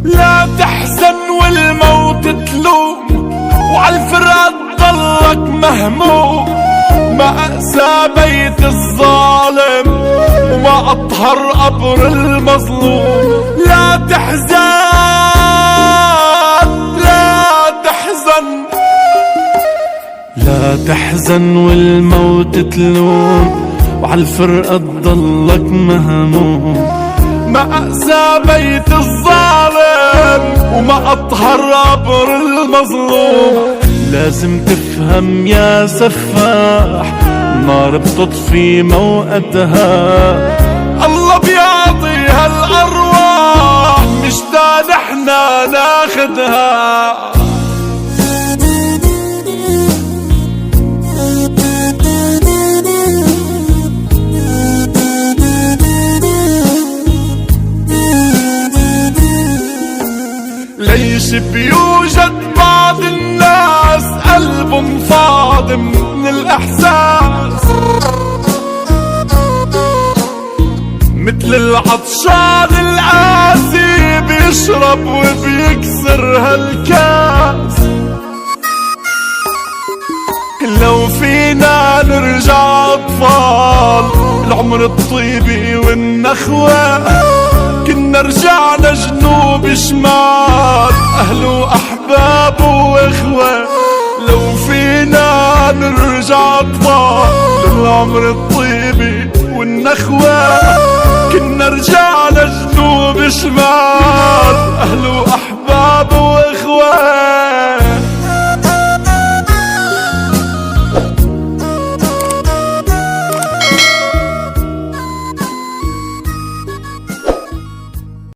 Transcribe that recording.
لا تحزن والموت تلوم، وعالفراق ضلك مهموم. مأسى بيت الظالم وما أطهر قبر المظلوم. لا تحزن لا تحزن لا تحزن والموت تلوم، وعالفرقة تضلك مهموم. مأسى بيت الظالم وما أطهر قبر المظلوم. لازم تفهم يا سفاح، النار بتطفي موقتها، الله بيعطيها الأرواح، مش دا نحنا ناخدها. ليش بيوجد بعض الناس قلبهم فاضي من الإحساس، مثل العطشان القاسي بيشرب وبيكسر هالكاس. لو فينا نرجع أطفال العمر الطيبي والنخوة، كنا رجعنا جنوب شمال أهل وأحباب وإخوة. لو فينا نرجع أطفال للعمر الطيبي والنخوة، كنا رجعنا جنوب شمال